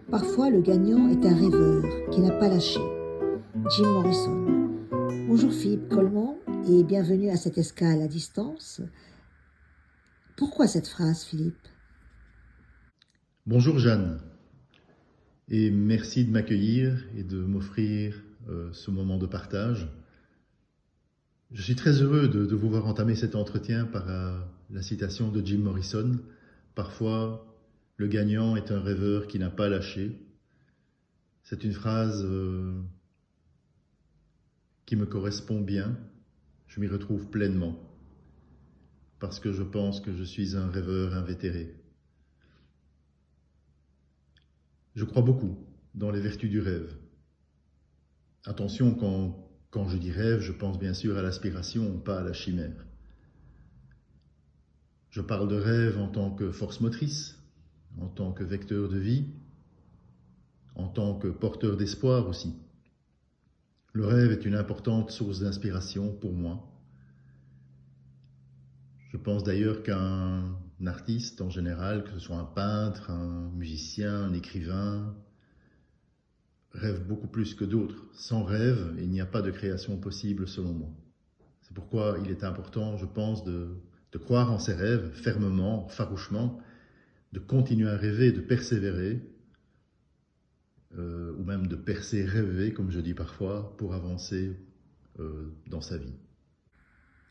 Parfois, le gagnant est un rêveur qui n'a pas lâché. Jim Morrison. Bonjour Philippe Coleman et bienvenue à cette escale à distance. Pourquoi cette phrase, Philippe? Bonjour Jeanne, et merci de m'accueillir et de m'offrir ce moment de partage. Je suis très heureux de vous voir entamer cet entretien par la citation de Jim Morrison. Parfois, le gagnant est un rêveur qui n'a pas lâché. C'est une phrase qui me correspond bien. Je m'y retrouve pleinement, parce que je pense que je suis un rêveur invétéré. Je crois beaucoup dans les vertus du rêve. Attention, quand je dis rêve, je pense bien sûr à l'aspiration, pas à la chimère. Je parle de rêve en tant que force motrice, en tant que vecteur de vie, en tant que porteur d'espoir aussi. Le rêve est une importante source d'inspiration pour moi. Je pense d'ailleurs qu'un artiste en général, que ce soit un peintre, un musicien, un écrivain, rêve beaucoup plus que d'autres. Sans rêve, il n'y a pas de création possible selon moi. C'est pourquoi il est important, je pense, de croire en ses rêves fermement, farouchement, de continuer à rêver, de persévérer, ou même de persévérer, comme je dis parfois, pour avancer dans sa vie.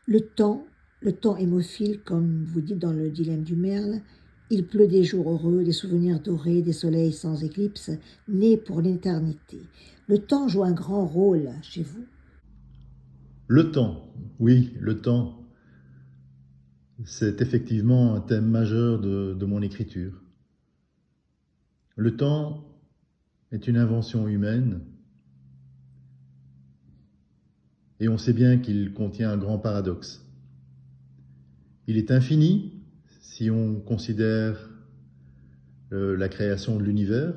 Le temps hémophile, comme vous dites dans le dilemme du merle, il pleut des jours heureux, des souvenirs dorés, des soleils sans éclipse, nés pour l'éternité. Le temps joue un grand rôle chez vous. Le temps, oui, le temps, c'est effectivement un thème majeur de mon écriture. Le temps est une invention humaine et on sait bien qu'il contient un grand paradoxe. Il est infini si on considère la création de l'univers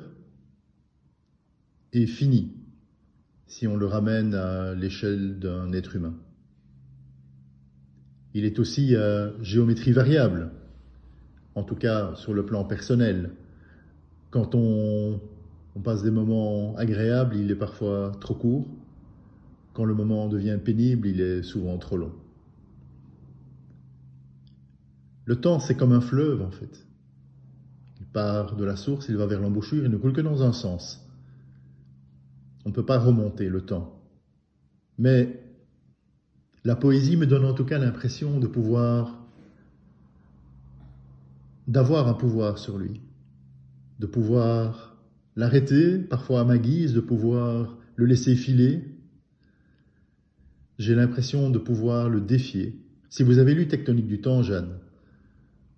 et fini si on le ramène à l'échelle d'un être humain. Il est aussi à géométrie variable, en tout cas sur le plan personnel. Quand on passe des moments agréables, il est parfois trop court. Quand le moment devient pénible, il est souvent trop long. Le temps, c'est comme un fleuve, en fait. Il part de la source, il va vers l'embouchure, il ne coule que dans un sens. On ne peut pas remonter le temps. Mais la poésie me donne en tout cas l'impression d'avoir un pouvoir sur lui, de pouvoir l'arrêter, parfois à ma guise, de pouvoir le laisser filer. J'ai l'impression de pouvoir le défier. Si vous avez lu Tectonique du temps, Jeanne,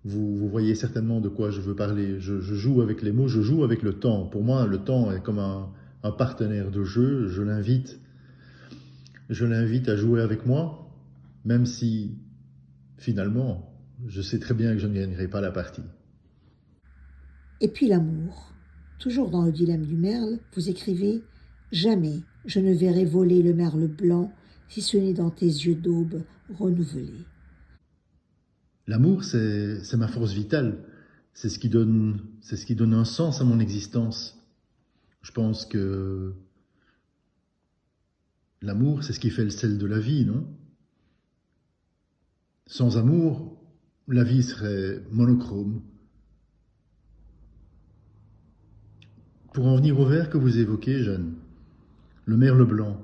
vous voyez certainement de quoi je veux parler. Je joue avec les mots, je joue avec le temps. Pour moi, le temps est comme un partenaire de jeu. Je l'invite à jouer avec moi, même si, finalement, je sais très bien que je ne gagnerai pas la partie. Et puis l'amour. Toujours dans le dilemme du merle, vous écrivez « Jamais je ne verrai voler le merle blanc, si ce n'est dans tes yeux d'aube renouvelés. » L'amour, c'est ma force vitale. C'est ce qui donne un sens à mon existence. Je pense que l'amour, c'est ce qui fait le sel de la vie, non? Sans amour, la vie serait monochrome. Pour en venir au vers que vous évoquez, Jeanne, le merle blanc.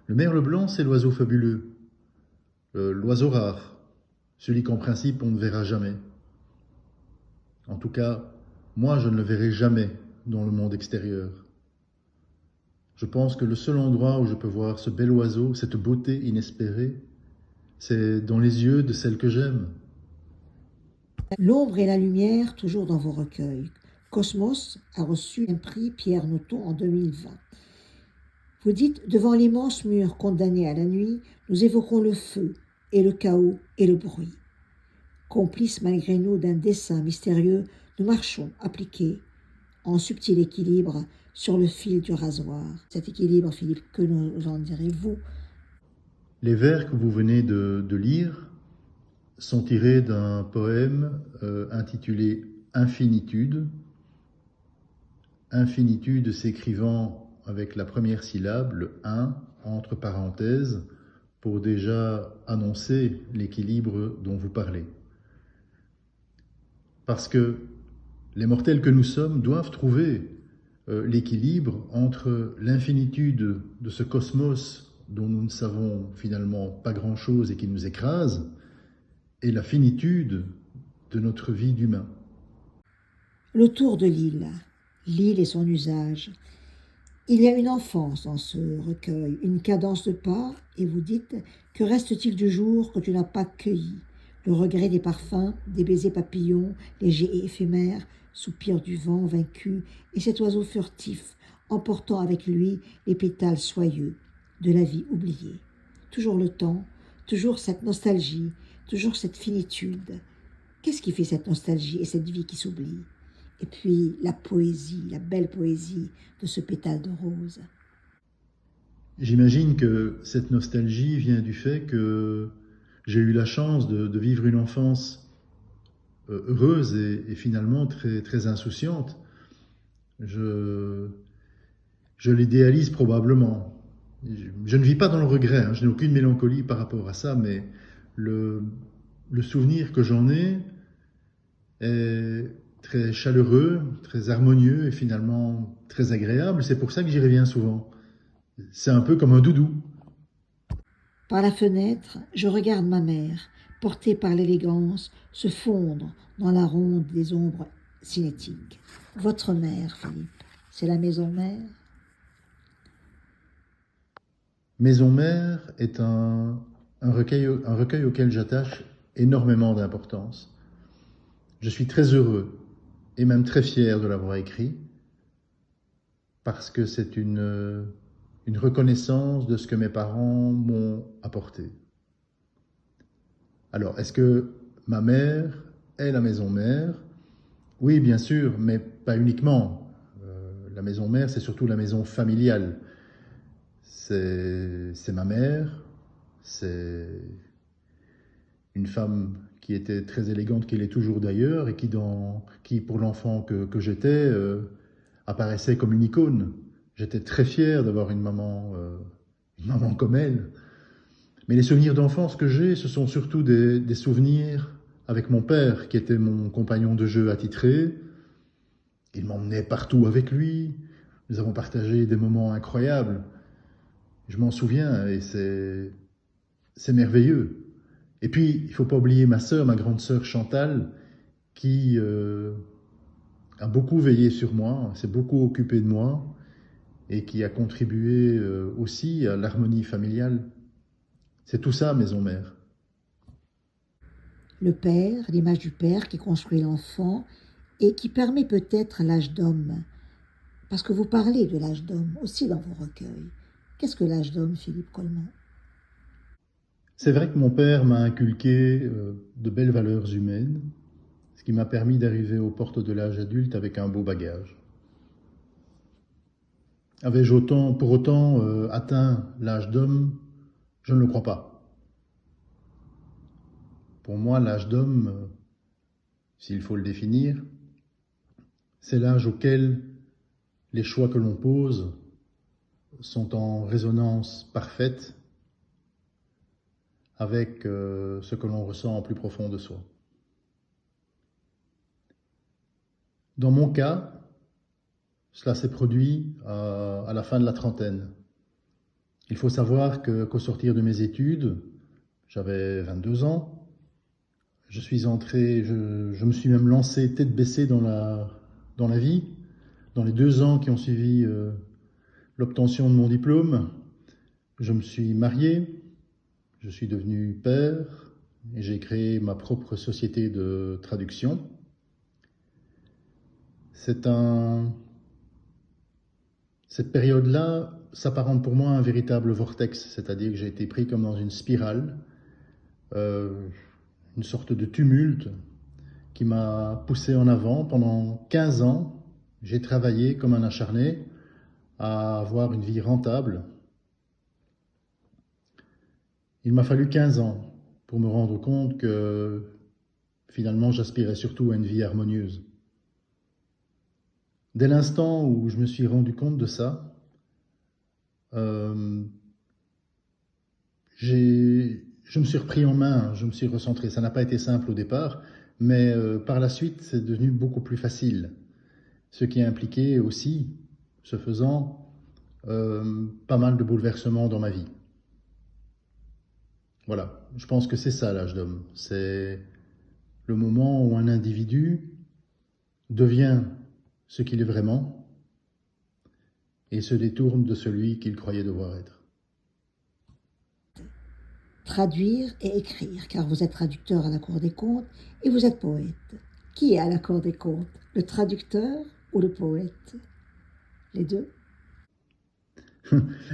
Le merle blanc, c'est l'oiseau fabuleux, l'oiseau rare, celui qu'en principe on ne verra jamais. En tout cas, moi je ne le verrai jamais dans le monde extérieur. Je pense que le seul endroit où je peux voir ce bel oiseau, cette beauté inespérée, c'est dans les yeux de celle que j'aime. L'ombre et la lumière, toujours dans vos recueils. Cosmos a reçu un prix Pierre Noton en 2020. Vous dites, devant l'immense mur condamné à la nuit, nous évoquons le feu et le chaos et le bruit. Complices malgré nous d'un dessein mystérieux, nous marchons appliqués en subtil équilibre sur le fil du rasoir. Cet équilibre, Philippe, que nous en direz-vous? Les vers que vous venez de lire sont tirés d'un poème intitulé Infinitude. Infinitude s'écrivant avec la première syllabe, le 1, entre parenthèses, pour déjà annoncer l'équilibre dont vous parlez. Parce que les mortels que nous sommes doivent trouver l'équilibre entre l'infinitude de ce cosmos dont nous ne savons finalement pas grand-chose et qui nous écrase, et la finitude de notre vie d'humain. Le tour de l'île et son usage. Il y a une enfance dans ce recueil, une cadence de pas, et vous dites « Que reste-t-il du jour que tu n'as pas cueilli ?» Le regret des parfums, des baisers papillons, légers et éphémères, soupir du vent vaincu, et cet oiseau furtif, emportant avec lui les pétales soyeux de la vie oubliée. Toujours le temps, toujours cette nostalgie, toujours cette finitude. Qu'est-ce qui fait cette nostalgie et cette vie qui s'oublie ? Et puis la poésie, la belle poésie de ce pétale de rose. J'imagine que cette nostalgie vient du fait que j'ai eu la chance de vivre une enfance heureuse et finalement très, très insouciante. Je l'idéalise probablement. Je ne vis pas dans le regret, hein, je n'ai aucune mélancolie par rapport à ça, mais le souvenir que j'en ai est très chaleureux, très harmonieux et finalement très agréable. C'est pour ça que j'y reviens souvent. C'est un peu comme un doudou. Par la fenêtre, je regarde ma mère, portée par l'élégance, se fondre dans la ronde des ombres cinétiques. Votre mère, Philippe, c'est la maison mère ? Maison mère est un recueil auquel j'attache énormément d'importance. Je suis très heureux et même très fier de l'avoir écrit parce que c'est une reconnaissance de ce que mes parents m'ont apporté. Alors, est-ce que ma mère est la maison mère ? Oui, bien sûr, mais pas uniquement. La maison mère, c'est surtout la maison familiale. C'est ma mère, c'est une femme qui était très élégante, qui l'est toujours d'ailleurs, et qui pour l'enfant que j'étais, apparaissait comme une icône. J'étais très fier d'avoir une maman comme elle. Mais les souvenirs d'enfance que j'ai, ce sont surtout des souvenirs avec mon père, qui était mon compagnon de jeu attitré. Il m'emmenait partout avec lui. Nous avons partagé des moments incroyables. Je m'en souviens et c'est merveilleux. Et puis, il ne faut pas oublier ma sœur, ma grande sœur Chantal, qui a beaucoup veillé sur moi, s'est beaucoup occupée de moi et qui a contribué aussi à l'harmonie familiale. C'est tout ça, maison mère. Le père, l'image du père qui construit l'enfant et qui permet peut-être l'âge d'homme. Parce que vous parlez de l'âge d'homme aussi dans vos recueils. Qu'est-ce que l'âge d'homme, Philippe Coleman ? C'est vrai que mon père m'a inculqué de belles valeurs humaines, ce qui m'a permis d'arriver aux portes de l'âge adulte avec un beau bagage. Avais-je pour autant atteint l'âge d'homme ? Je ne le crois pas. Pour moi, l'âge d'homme, s'il faut le définir, c'est l'âge auquel les choix que l'on pose sont en résonance parfaite avec ce que l'on ressent en plus profond de soi. Dans mon cas, cela s'est produit à la fin de la trentaine. Il faut savoir qu'au sortir de mes études, j'avais 22 ans, je me suis même lancé tête baissée dans la vie. Dans les 2 ans qui ont suivi l'obtention de mon diplôme, je me suis marié, je suis devenu père et j'ai créé ma propre société de traduction. Cette période-là s'apparente pour moi à un véritable vortex, c'est-à-dire que j'ai été pris comme dans une spirale, une sorte de tumulte qui m'a poussé en avant. Pendant 15 ans, j'ai travaillé comme un acharné à avoir une vie rentable. Il m'a fallu 15 ans pour me rendre compte que finalement j'aspirais surtout à une vie harmonieuse. Dès l'instant où je me suis rendu compte de ça, je me suis repris en main, je me suis recentré. Ça n'a pas été simple au départ, mais par la suite, c'est devenu beaucoup plus facile. Ce qui a impliqué aussi, ce faisant, pas mal de bouleversements dans ma vie. Voilà, je pense que c'est ça l'âge d'homme. C'est le moment où un individu devient ce qu'il est vraiment et se détourne de celui qu'il croyait devoir être. Traduire et écrire, car vous êtes traducteur à la Cour des comptes et vous êtes poète. Qui est à la Cour des comptes? Le traducteur ou le poète? Les deux?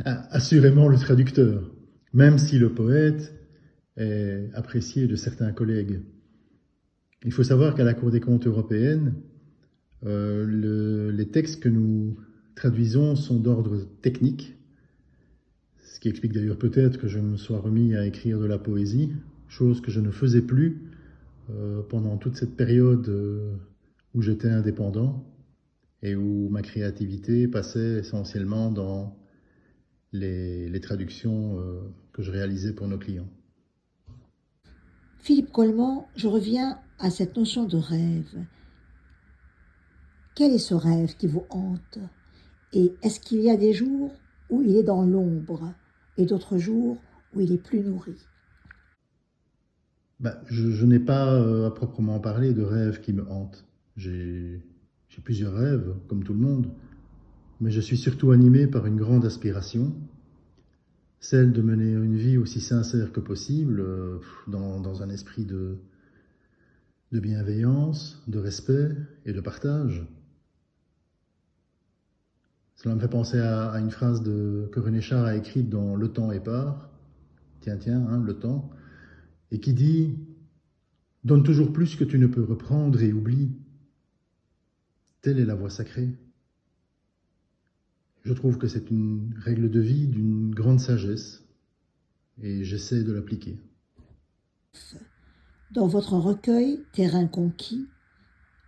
Assurément le traducteur, même si le poète est apprécié de certains collègues. Il faut savoir qu'à la Cour des comptes européenne, les textes que nous traduisons sont d'ordre technique, ce qui explique d'ailleurs peut-être que je me sois remis à écrire de la poésie, chose que je ne faisais plus pendant toute cette période où j'étais indépendant et où ma créativité passait essentiellement dans les traductions que je réalisais pour nos clients. Philippe Coleman, je reviens à cette notion de rêve. Quel est ce rêve qui vous hante? Et est-ce qu'il y a des jours où il est dans l'ombre et d'autres jours où il est plus nourri? Je n'ai pas à proprement parler de rêves qui me hantent. J'ai plusieurs rêves, comme tout le monde, mais je suis surtout animé par une grande aspiration, celle de mener une vie aussi sincère que possible, dans un esprit de bienveillance, de respect et de partage. Cela me fait penser à une phrase que René Char a écrite dans Le temps est part, tiens, hein, le temps, et qui dit « Donne toujours plus que tu ne peux reprendre et oublie. Telle est la voie sacrée. » Je trouve que c'est une règle de vie d'une grande sagesse et j'essaie de l'appliquer. Dans votre recueil « Terrain conquis »,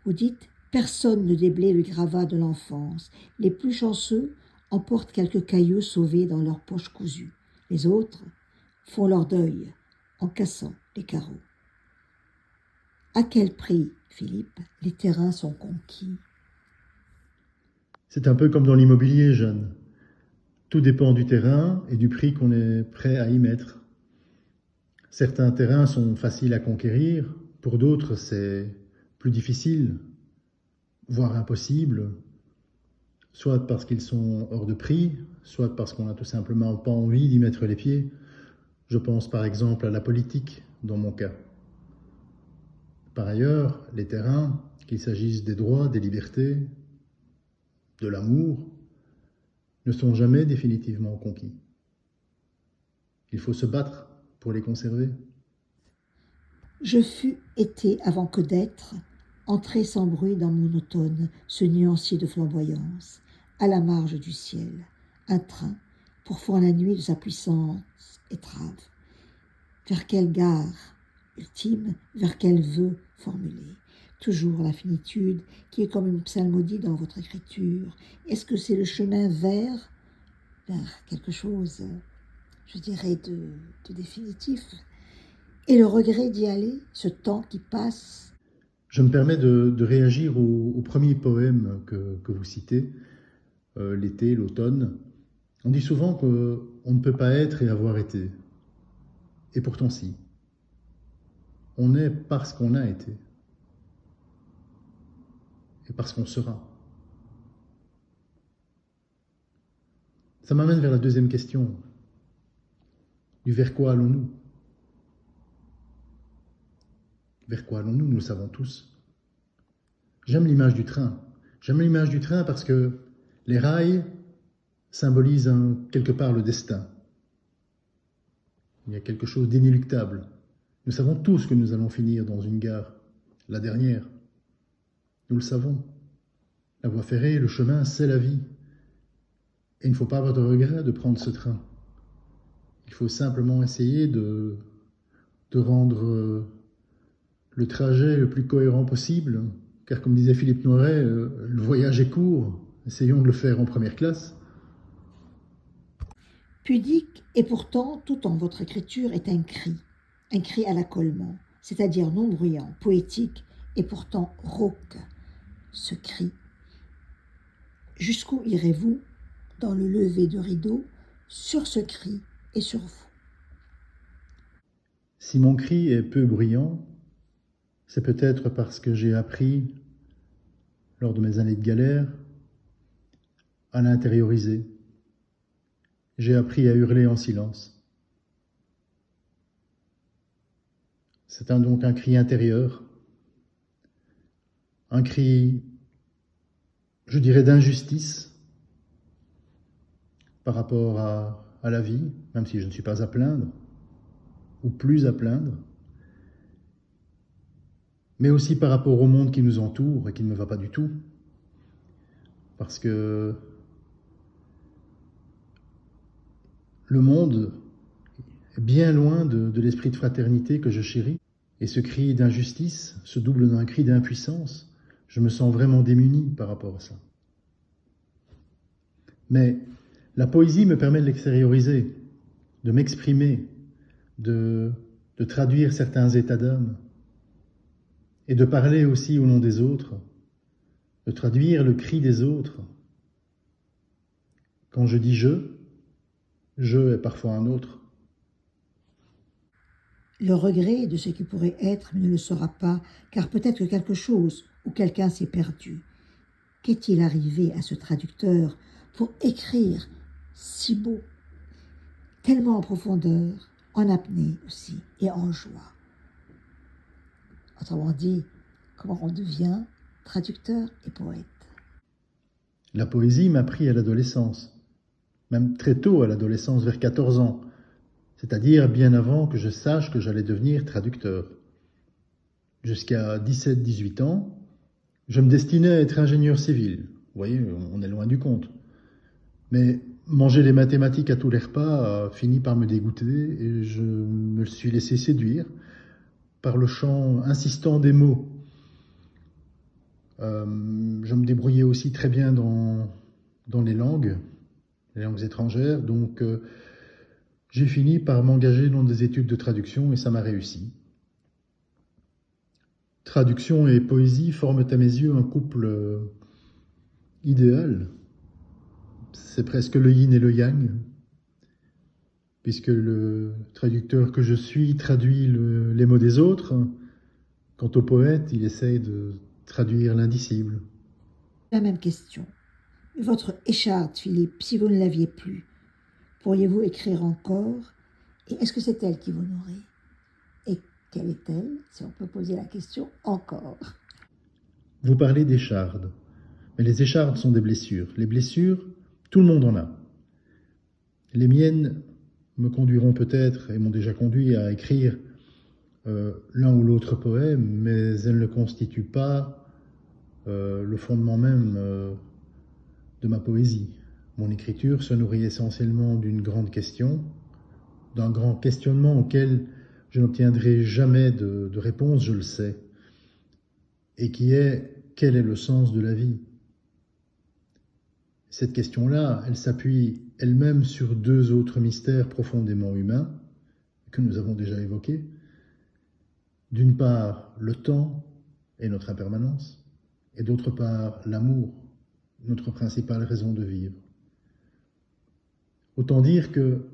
vous dites « Personne ne déblaye le gravat de l'enfance. Les plus chanceux emportent quelques cailloux sauvés dans leurs poches cousues. Les autres font leur deuil en cassant les carreaux. » À quel prix, Philippe, les terrains sont conquis? C'est un peu comme dans l'immobilier, Jeanne. Tout dépend du terrain et du prix qu'on est prêt à y mettre. Certains terrains sont faciles à conquérir, pour d'autres c'est plus difficile, voire impossible, soit parce qu'ils sont hors de prix, soit parce qu'on n'a tout simplement pas envie d'y mettre les pieds. Je pense par exemple à la politique, dans mon cas. Par ailleurs, les terrains, qu'il s'agisse des droits, des libertés, de l'amour, ne sont jamais définitivement conquis. Il faut se battre pour les conserver. Je fus été avant que d'être, entré sans bruit dans mon automne, ce nuancier de flamboyance, à la marge du ciel, un train, pourfouant la nuit de sa puissance étrave. Vers quelle gare ultime, vers quel vœu formulé? Toujours la finitude qui est comme une psalmodie dans votre écriture. Est-ce que c'est le chemin vers quelque chose, je dirais, de définitif? Et le regret d'y aller, ce temps qui passe? Je me permets de réagir au premier poème que vous citez, l'été, l'automne. On dit souvent qu'on ne peut pas être et avoir été. Et pourtant si. On est parce qu'on a été. Et parce qu'on sera. Ça m'amène vers la deuxième question. Du vers quoi allons-nous? Vers quoi allons-nous? Nous le savons tous. J'aime l'image du train. J'aime l'image du train parce que les rails symbolisent quelque part le destin. Il y a quelque chose d'inéluctable. Nous savons tous que nous allons finir dans une gare, la dernière. Nous le savons. La voie ferrée, le chemin, c'est la vie. Et il ne faut pas avoir de regret de prendre ce train. Il faut simplement essayer de de rendre le trajet le plus cohérent possible, car comme disait Philippe Noiret, le voyage est court, essayons de le faire en première classe. Pudique, et pourtant, tout en votre écriture est un cri à l'accollement, c'est-à-dire non bruyant, poétique et pourtant rauque. Ce cri. Jusqu'où irez-vous dans le lever de rideau sur ce cri et sur vous? Si mon cri est peu bruyant, c'est peut-être parce que j'ai appris, lors de mes années de galère, à l'intérioriser. J'ai appris à hurler en silence. C'est donc un cri intérieur, un cri, je dirais, d'injustice par rapport à la vie, même si je ne suis pas à plaindre, ou plus à plaindre, mais aussi par rapport au monde qui nous entoure et qui ne me va pas du tout. Parce que le monde est bien loin de l'esprit de fraternité que je chéris. Et ce cri d'injustice se double d'un cri d'impuissance. Je me sens vraiment démuni par rapport à ça. Mais la poésie me permet de l'extérioriser, de m'exprimer, de traduire certains états d'âme et de parler aussi au nom des autres, de traduire le cri des autres. Quand je dis je est parfois un autre. Le regret de ce qui pourrait être mais ne le sera pas, car peut-être que quelque chose ou quelqu'un s'est perdu. Qu'est-il arrivé à ce traducteur pour écrire si beau, tellement en profondeur, en apnée aussi et en joie? Autrement dit, comment on devient traducteur et poète? La poésie m'a pris à l'adolescence, même très tôt à l'adolescence, vers 14 ans, c'est-à-dire bien avant que je sache que j'allais devenir traducteur. Jusqu'à 17-18 ans, je me destinais à être ingénieur civil. Vous voyez, on est loin du compte. Mais manger les mathématiques à tous les repas a fini par me dégoûter et je me suis laissé séduire par le chant insistant des mots. Je me débrouillais aussi très bien dans les langues étrangères, donc j'ai fini par m'engager dans des études de traduction et ça m'a réussi. Traduction et poésie forment à mes yeux un couple idéal. C'est presque le yin et le yang, puisque le traducteur que je suis traduit les mots des autres. Quant au poète, il essaye de traduire l'indicible. La même question. Votre écharpe, Philippe, si vous ne l'aviez plus, pourriez-vous écrire encore? Et est-ce que c'est elle qui vous nourrit? Et quelle est-elle, si on peut poser la question encore? Vous parlez d'échardes, mais les échardes sont des blessures. Les blessures, tout le monde en a. Les miennes me conduiront peut-être, et m'ont déjà conduit à écrire l'un ou l'autre poème, mais elles ne constituent pas le fondement même de ma poésie. Mon écriture se nourrit essentiellement d'une grande question, d'un grand questionnement auquel je n'obtiendrai jamais de réponse, je le sais, et qui est « quel est le sens de la vie ?» Cette question-là, elle s'appuie elle-même sur deux autres mystères profondément humains que nous avons déjà évoqués. D'une part, le temps et notre impermanence, et d'autre part, l'amour, notre principale raison de vivre. Autant dire que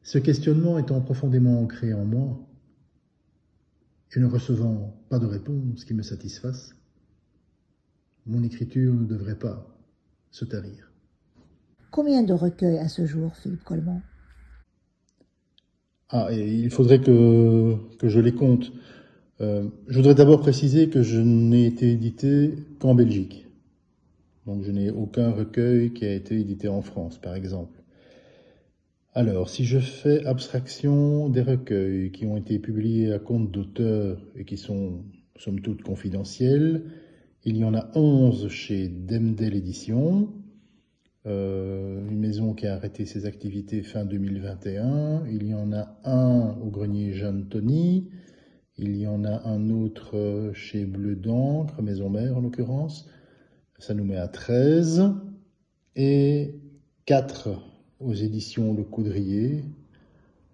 ce questionnement étant profondément ancré en moi, et ne recevant pas de réponse qui me satisfasse, mon écriture ne devrait pas se tarir. Combien de recueils à ce jour, Philippe Coleman? Et il faudrait que je les compte. Je voudrais d'abord préciser que je n'ai été édité qu'en Belgique. Donc je n'ai aucun recueil qui a été édité en France, par exemple. Alors, si je fais abstraction des recueils qui ont été publiés à compte d'auteur et qui sont, somme toute, confidentiels, il y en a 11 chez Demdel Éditions, une maison qui a arrêté ses activités fin 2021. Il y en a un au grenier Jeanne Tony. Il y en a un autre chez Bleu d'Ancre, Maison Mère en l'occurrence. Ça nous met à 13. Et 4 aux éditions Le Coudrier,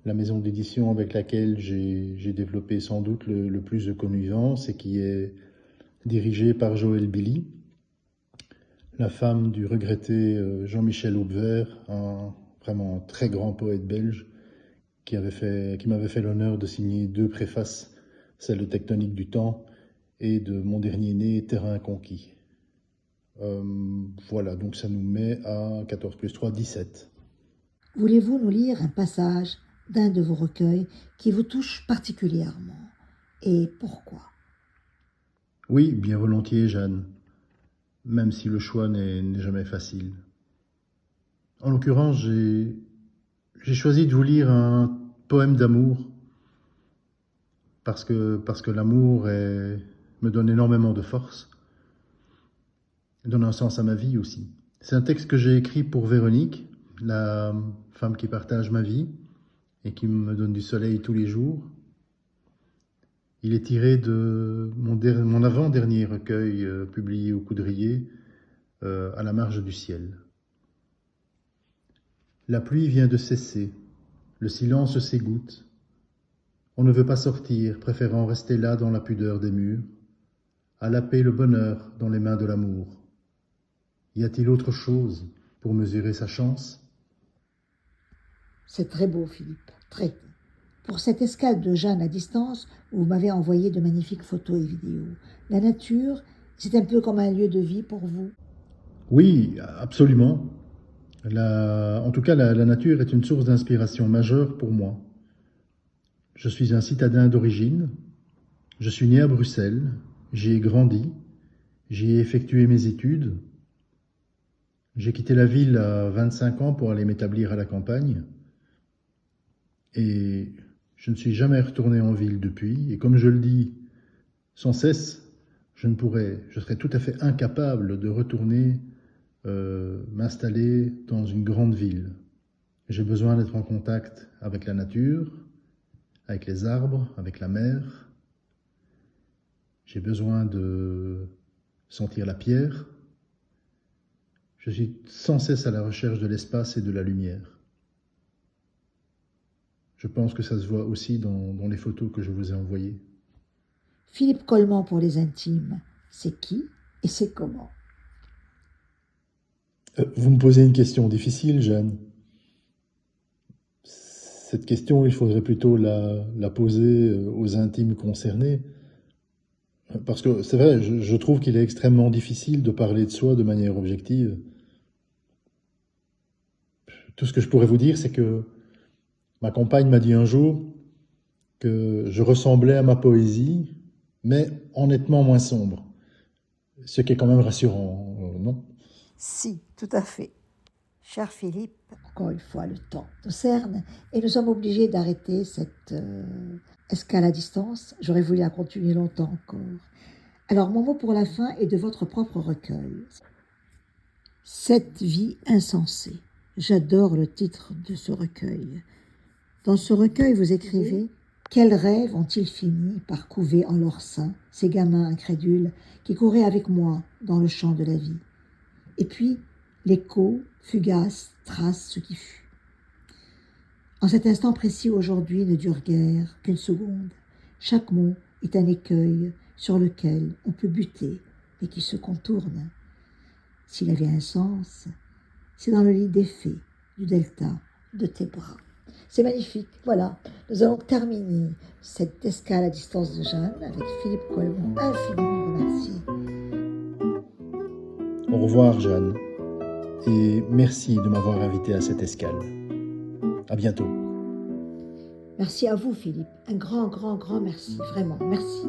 la maison d'édition avec laquelle j'ai développé sans doute le plus de connivence et qui est dirigée par Joëlle Billy, la femme du regretté Jean-Michel Aubert, un vraiment très grand poète belge qui m'avait fait l'honneur de signer 2 préfaces, celle de Tectonique du temps et de mon dernier né, Terrain conquis. Voilà, donc ça nous met à 14 plus 3, 17. Voulez-vous nous lire un passage d'un de vos recueils qui vous touche particulièrement? Et pourquoi? Oui, bien volontiers, Jeanne, même si le choix n'est jamais facile. En l'occurrence, j'ai choisi de vous lire un poème d'amour parce que l'amour me donne énormément de force, donne un sens à ma vie aussi. C'est un texte que j'ai écrit pour Véronique, la femme qui partage ma vie et qui me donne du soleil tous les jours. Il est tiré de mon avant-dernier recueil publié au Coudrier, À la marge du ciel. La pluie vient de cesser, le silence s'égoutte. On ne veut pas sortir, préférant rester là dans la pudeur des murs, à laper le bonheur dans les mains de l'amour. Y a-t-il autre chose pour mesurer sa chance? C'est très beau, Philippe, très. Pour cette escale de Jeanne à distance, vous m'avez envoyé de magnifiques photos et vidéos. La nature, c'est un peu comme un lieu de vie pour vous? Oui, absolument. En tout cas, la nature est une source d'inspiration majeure pour moi. Je suis un citadin d'origine. Je suis né à Bruxelles. J'y ai grandi. J'y ai effectué mes études. J'ai quitté la ville à 25 ans pour aller m'établir à la campagne. Et je ne suis jamais retourné en ville depuis. Et comme je le dis sans cesse, je serais tout à fait incapable de retourner m'installer dans une grande ville. J'ai besoin d'être en contact avec la nature, avec les arbres, avec la mer. J'ai besoin de sentir la pierre. Je suis sans cesse à la recherche de l'espace et de la lumière. Je pense que ça se voit aussi dans les photos que je vous ai envoyées. Philippe Coleman pour les intimes, c'est qui et c'est comment? Vous me posez une question difficile, Jeanne. Cette question, il faudrait plutôt la poser aux intimes concernés. Parce que c'est vrai, je trouve qu'il est extrêmement difficile de parler de soi de manière objective. Tout ce que je pourrais vous dire, c'est que ma compagne m'a dit un jour que je ressemblais à ma poésie, mais en nettement moins sombre. Ce qui est quand même rassurant, non? Si, tout à fait. Cher Philippe, encore une fois, le temps nous cerne et nous sommes obligés d'arrêter cette escale à distance. J'aurais voulu la continuer longtemps encore. Alors, mon mot pour la fin est de votre propre recueil. Cette vie insensée. J'adore le titre de ce recueil. Dans ce recueil, vous écrivez « Quels rêves ont-ils fini par couver en leur sein ces gamins incrédules qui couraient avec moi dans le champ de la vie ?» Et puis, l'écho, fugace, trace ce qui fut. En cet instant précis aujourd'hui ne dure guère qu'une seconde. Chaque mot est un écueil sur lequel on peut buter, mais qui se contourne. S'il avait un sens, c'est dans le lit des fées du delta de tes bras. C'est magnifique, voilà. Nous allons terminer cette escale à distance de Jeanne avec Philippe Coleman, infiniment remercié. Au revoir, Jeanne, et merci de m'avoir invité à cette escale. À bientôt. Merci à vous, Philippe. Un grand, grand, grand merci. Vraiment, merci.